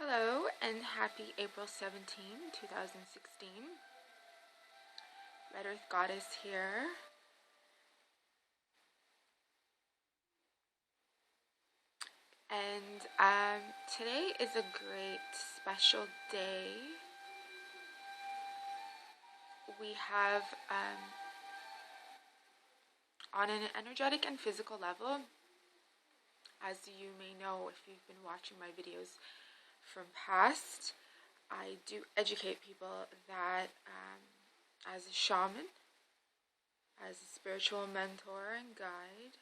Hello and happy April 17, 2016. Red Earth Goddess here. And today is a great special day. We have, on an energetic and physical level, as you may know if you've been watching my videos from past, I do educate people that as a shaman, as a spiritual mentor and guide,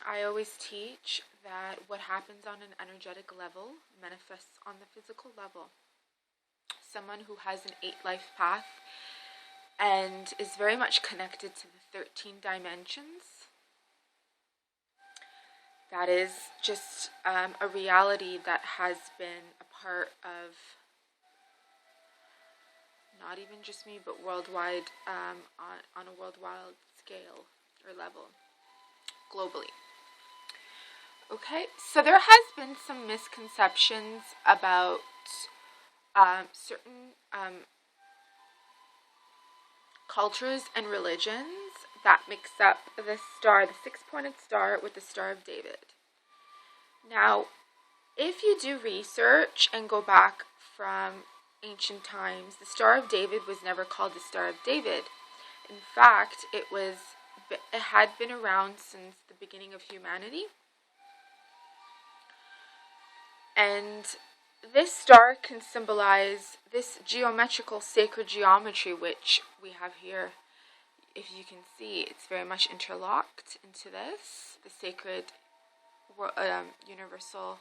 I always teach that what happens on an energetic level manifests on the physical level. Someone who has an 8-life path and is very much connected to the 13 dimensions, that is just a reality that has been a part of not even just me, but worldwide, on a worldwide scale or level, globally. Okay, so there has been some misconceptions about certain cultures and religions that mix up the star, the 6-pointed star, with the Star of David. Now, if you do research and go back from ancient times, the Star of David was never called the Star of David. In fact, it had been around since the beginning of humanity. And this star can symbolize this geometrical sacred geometry, which we have here. If you can see, it's very much interlocked into this, the sacred universal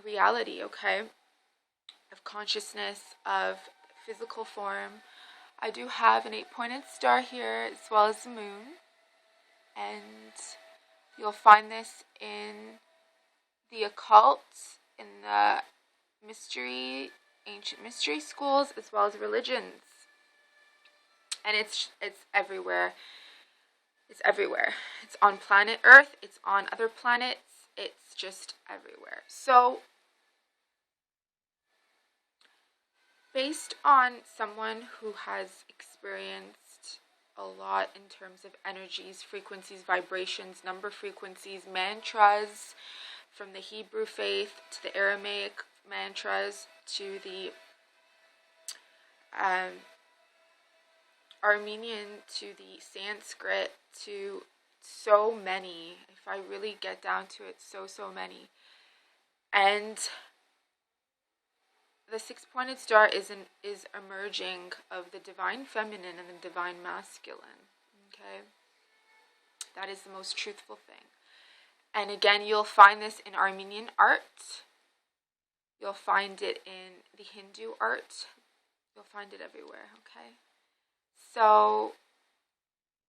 reality, okay, of consciousness, of physical form. I do have an 8-pointed star here, as well as the moon, and you'll find this in the occult, in the ancient mystery schools, as well as religions. And it's everywhere. It's everywhere. It's on planet Earth. It's on other planets. It's just everywhere. So, based on someone who has experienced a lot in terms of energies, frequencies, vibrations, number frequencies, mantras, from the Hebrew faith to the Aramaic mantras to the Armenian, to the Sanskrit, to so many. If I really get down to it, so many. And the 6-pointed star is emerging of the divine feminine and the divine masculine. Okay, that is the most truthful thing. And again, you'll find this in Armenian art. You'll find it in the Hindu art. You'll find it everywhere, okay? So,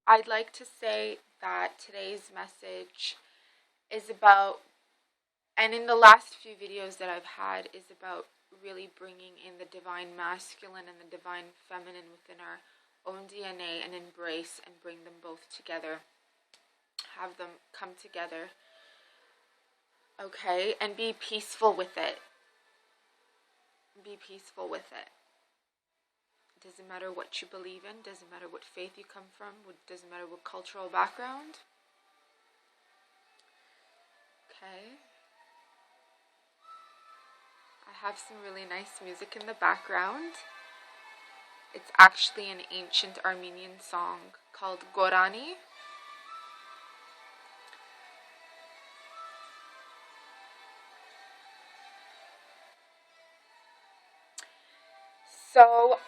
I'd like to say that today's message is about, and in the last few videos that I've had, is about really bringing in the divine masculine and the divine feminine within our own DNA and embrace and bring them both together. Have them come together. Okay, and be peaceful with it. Be peaceful with it. It doesn't matter what you believe in, doesn't matter what faith you come from, doesn't matter what cultural background. Okay. I have some really nice music in the background. It's actually an ancient Armenian song called Gorani. So,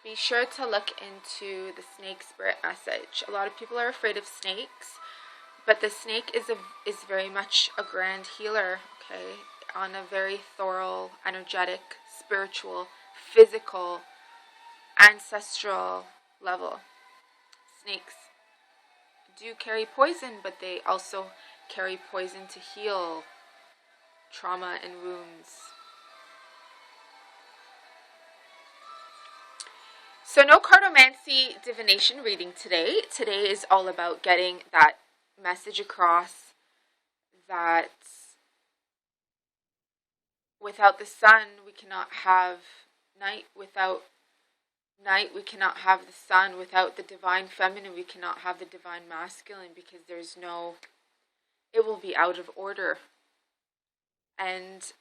be sure to look into the snake spirit message. A lot of people are afraid of snakes, but the snake is very much a grand healer, okay, on a very thorough, energetic, spiritual, physical, ancestral level. Snakes do carry poison, but they also carry poison to heal trauma and wounds. So no cartomancy divination reading today. Today is all about getting that message across that without the sun, we cannot have night. Without night, we cannot have the sun. Without the divine feminine, we cannot have the divine masculine, because there's no, it will be out of order. And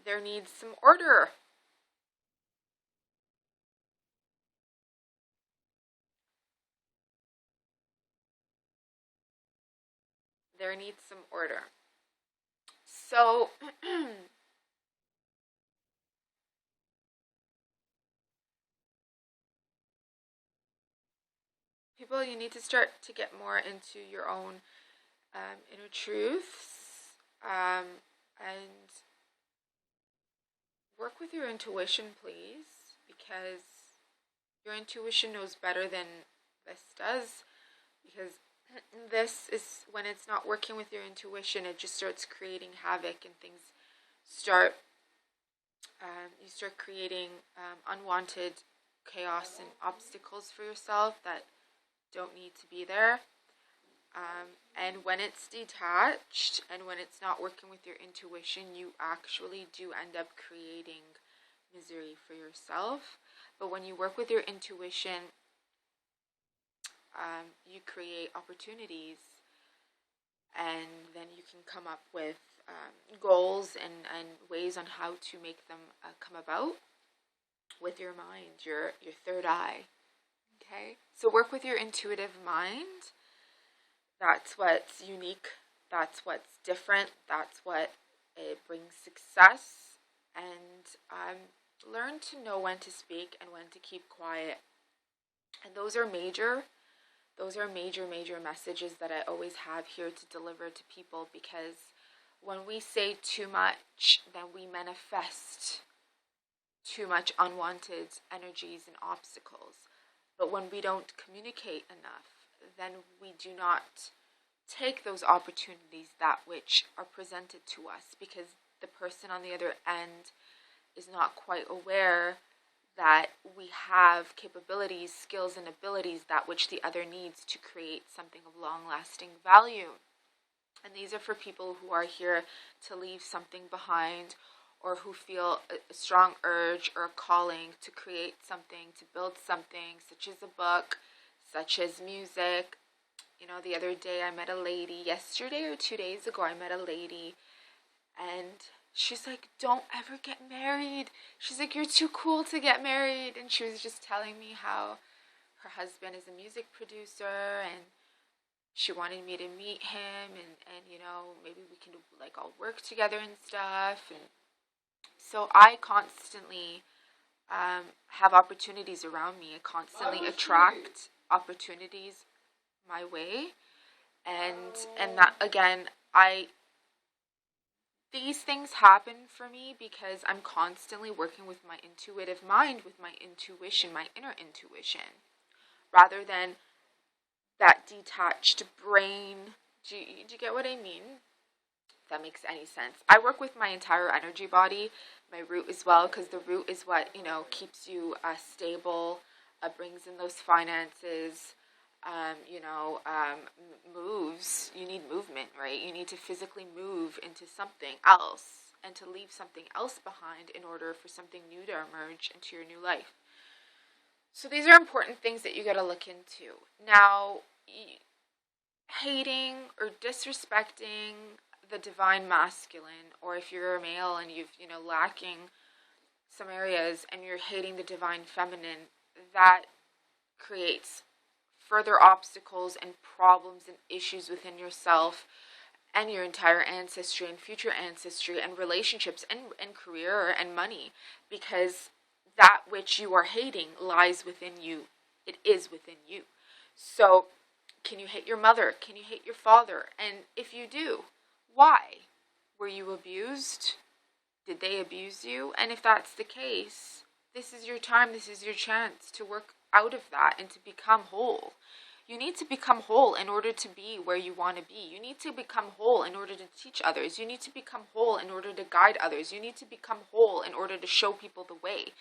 there needs some order. There needs some order. So, people, you need to start to get more into your own inner truths, and work with your intuition, please, because your intuition knows better than this does, because this is, when it's not working with your intuition, it just starts creating havoc, and things start, you start creating unwanted chaos and obstacles for yourself that don't need to be there. And when it's detached and when it's not working with your intuition, you actually do end up creating misery for yourself. But when you work with your intuition, you create opportunities, and then you can come up with goals and ways on how to make them come about with your mind, your third eye. Okay? So work with your intuitive mind. That's what's unique. That's what's different. That's what it brings success. And learn to know when to speak and when to keep quiet. And those are major messages that I always have here to deliver to people, because when we say too much, then we manifest too much unwanted energies and obstacles. But when we don't communicate enough, then we do not take those opportunities, that which are presented to us, because the person on the other end is not quite aware that we have capabilities, skills, and abilities, that which the other needs to create something of long-lasting value. And these are for people who are here to leave something behind, or who feel a strong urge or a calling to create something, to build something, such as a book, such as music. You know, the other day I met a lady, yesterday or 2 days ago, I met a lady, and she's like, don't ever get married. She's like, you're too cool to get married. And she was just telling me how her husband is a music producer, and she wanted me to meet him, and you know, maybe we can like all work together and stuff. And so I constantly have opportunities around me. I constantly attract opportunities my way, and that, again, these things happen for me because I'm constantly working with my intuitive mind, with my intuition, my inner intuition, rather than that detached brain. Do you get what I mean? If that makes any sense. I work with my entire energy body, my root as well, because the root is what, you know, keeps you stable, brings in those finances, moves. You need movement, right? You need to physically move into something else and to leave something else behind in order for something new to emerge into your new life. So these are important things that you got to look into. Now, hating or disrespecting the divine masculine, or if you're a male and you've, lacking some areas and you're hating the divine feminine, that creates further obstacles and problems and issues within yourself and your entire ancestry and future ancestry and relationships and career and money, because that which you are hating lies within you. It is within you. So can you hate your mother? Can you hate your father? And if you do, why? Were you abused? Did they abuse you? And if that's the case, this is your time, this is your chance to work out of that and to become whole. You need to become whole in order to be where you want to be. You need to become whole in order to teach others. You need to become whole in order to guide others. You need to become whole in order to show people the way.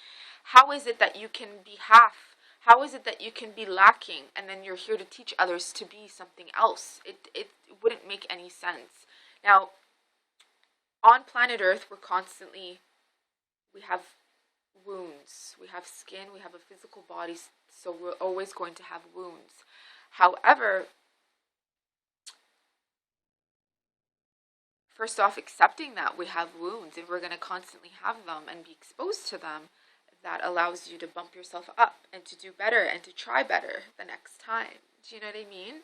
How is it that you can be half How is it that you can be lacking and then you're here to teach others to be something else? It wouldn't make any sense. Now, on planet Earth, we have wounds, we have skin, we have a physical body, so we're always going to have wounds. However, first off, accepting that we have wounds, if we're going to constantly have them and be exposed to them, that allows you to bump yourself up and to do better and to try better the next time. Do you know what I mean?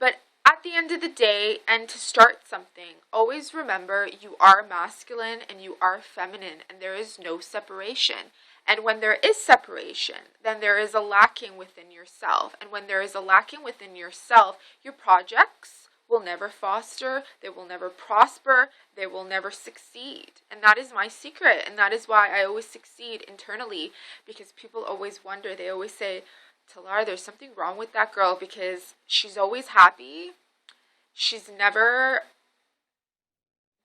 But at the end of the day, and to start something, always remember you are masculine and you are feminine, and there is no separation. And when there is separation, then there is a lacking within yourself. And when there is a lacking within yourself, your projects will never foster, they will never prosper, they will never succeed. And that is my secret, and that is why I always succeed internally, because people always wonder, they always say, Talar, there's something wrong with that girl, because she's always happy, she's never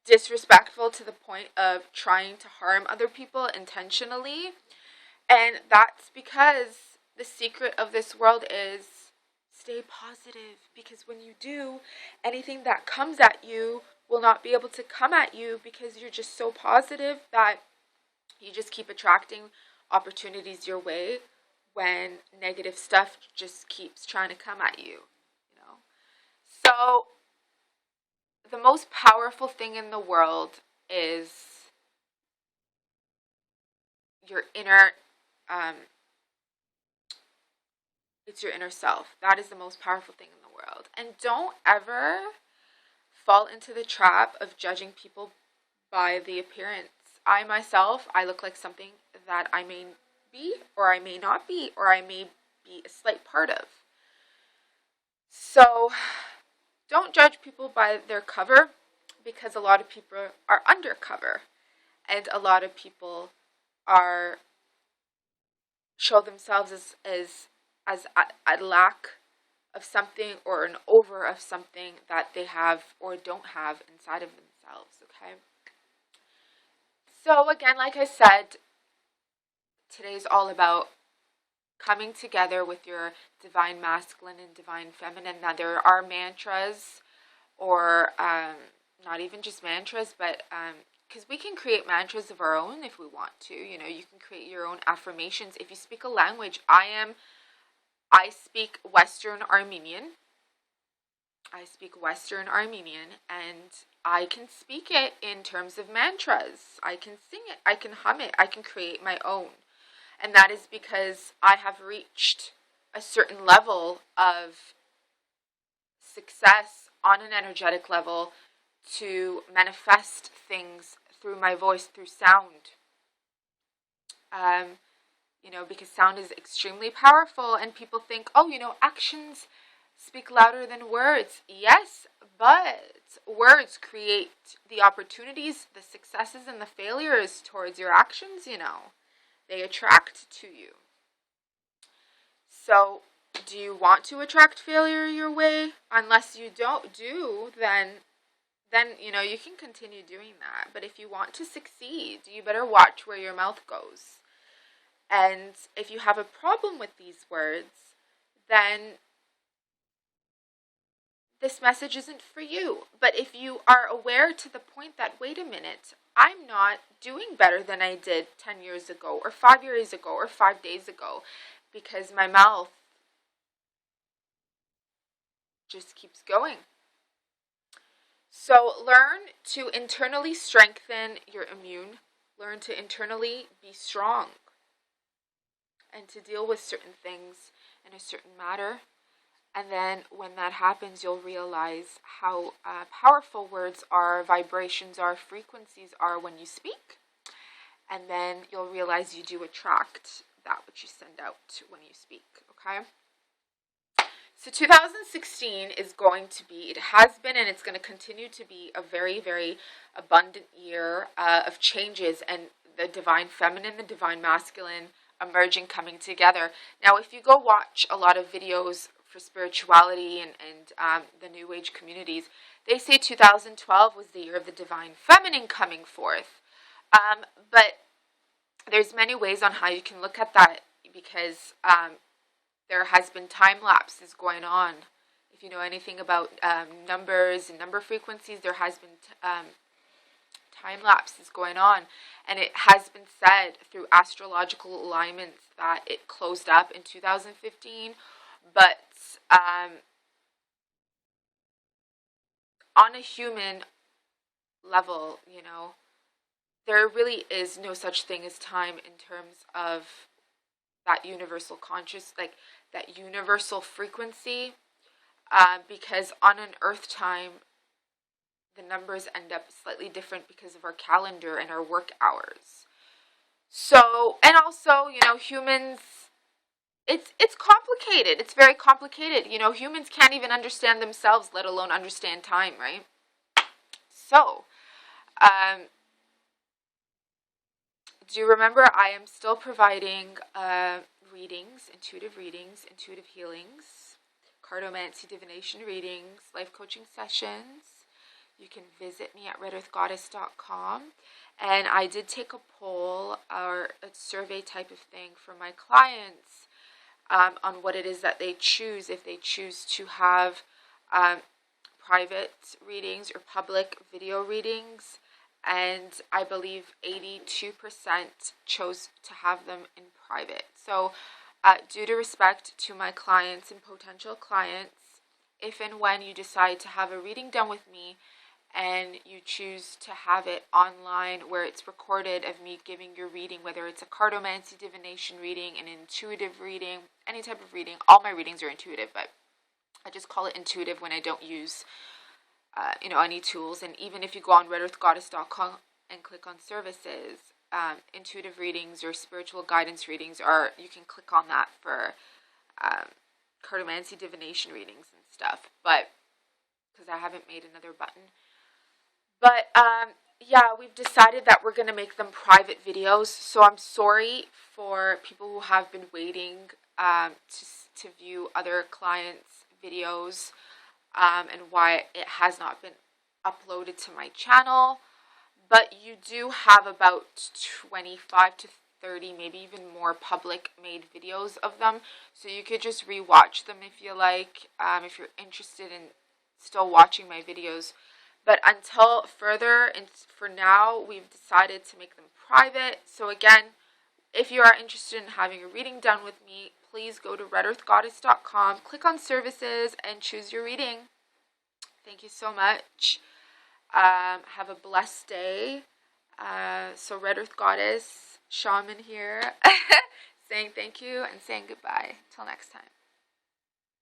disrespectful to the point of trying to harm other people intentionally, and that's because the secret of this world is stay positive, because when you do, anything that comes at you will not be able to come at you, because you're just so positive that you just keep attracting opportunities your way when negative stuff just keeps trying to come at you, you know. So the most powerful thing in the world is your inner it's your inner self. That is the most powerful thing in the world. And don't ever fall into the trap of judging people by the appearance. I myself, I look like something that I may be, or I may not be, or I may be a slight part of. So don't judge people by their cover, because a lot of people are undercover, and a lot of people show themselves as a lack of something, or an over of something that they have or don't have inside of themselves, okay? So again, like I said, today's all about coming together with your divine masculine and divine feminine. Now, there are mantras, or not even just mantras, but because we can create mantras of our own if we want to. You know, you can create your own affirmations. If you speak a language, I speak Western Armenian. And I can speak it in terms of mantras. I can sing it, I can hum it, I can create my own. And that is because I have reached a certain level of success on an energetic level to manifest things through my voice, through sound. You know, because sound is extremely powerful, and people think, oh, you know, actions speak louder than words. Yes, but words create the opportunities, the successes, and the failures towards your actions, you know. They attract to you. So, do you want to attract failure your way? Unless you then you know, you can continue doing that. But if you want to succeed, you better watch where your mouth goes. And if you have a problem with these words, then this message isn't for you. But if you are aware to the point that, wait a minute, I'm not doing better than I did 10 years ago, or 5 years ago, or 5 days ago, because my mouth just keeps going. So learn to internally strengthen your immune. Learn to internally be strong, and to deal with certain things in a certain matter. And then when that happens, you'll realize how powerful words are, vibrations are, frequencies are when you speak. And then you'll realize you do attract that which you send out when you speak, okay? So 2016 is going to be, it has been, and it's going to continue to be a very, very abundant year of changes, and the divine feminine, the divine masculine emerging, coming together. Now, if you go watch a lot of videos for spirituality and the New Age communities, they say 2012 was the year of the divine feminine coming forth. But there's many ways on how you can look at that, because there has been time lapses going on. If you know anything about numbers and number frequencies, there has been time lapses going on, and it has been said through astrological alignments that it closed up in 2015, but on a human level, there really is no such thing as time in terms of that universal that universal frequency, because on an earth time, the numbers end up slightly different because of our calendar and our work hours. So, and also, humans, it's complicated. It's very complicated. Humans can't even understand themselves, let alone understand time, right? So, do you remember I am still providing readings, intuitive healings, cartomancy, divination readings, life coaching sessions. You can visit me at redearthgoddess.com. And I did take a poll or a survey type of thing for my clients on what it is that they choose, if they choose to have private readings or public video readings. And I believe 82% chose to have them in private. So due to respect to my clients and potential clients, if and when you decide to have a reading done with me and you choose to have it online where it's recorded of me giving your reading, whether it's a cartomancy, divination reading, an intuitive reading, any type of reading, all my readings are intuitive, but I just call it intuitive when I don't use any tools. And even if you go on redearthgoddess.com and click on services, intuitive readings or spiritual guidance readings, or you can click on that for cartomancy, divination readings and stuff, but because I haven't made another button. But yeah, we've decided that we're going to make them private videos, so I'm sorry for people who have been waiting to view other clients' videos and why it has not been uploaded to my channel. But you do have about 25 to 30, maybe even more public made videos of them, so you could just rewatch them if you like, if you're interested in still watching my videos. But until further, and for now, we've decided to make them private. So again, if you are interested in having a reading done with me, please go to redearthgoddess.com, click on services, and choose your reading. Thank you so much. Have a blessed day. So Red Earth Goddess, Shaman here, saying thank you and saying goodbye. Till next time.